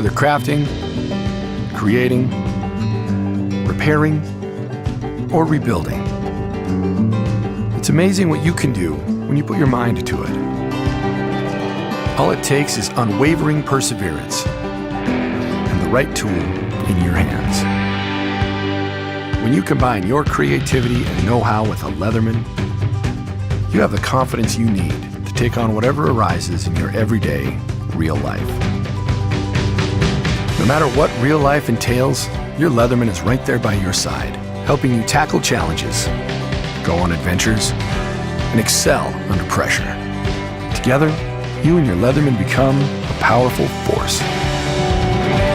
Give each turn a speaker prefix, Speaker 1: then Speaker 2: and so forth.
Speaker 1: Whether crafting, creating, repairing, or rebuilding. It's amazing what you can do when you put your mind to it. All it takes is unwavering perseverance and the right tool in your hands. When you combine your creativity and know-how with a Leatherman, you have the confidence you need to take on whatever arises in your everyday, real life. No matter what real life entails, your Leatherman is right there by your side, helping you tackle challenges, go on adventures, and excel under pressure. Together, you and your Leatherman become a powerful force.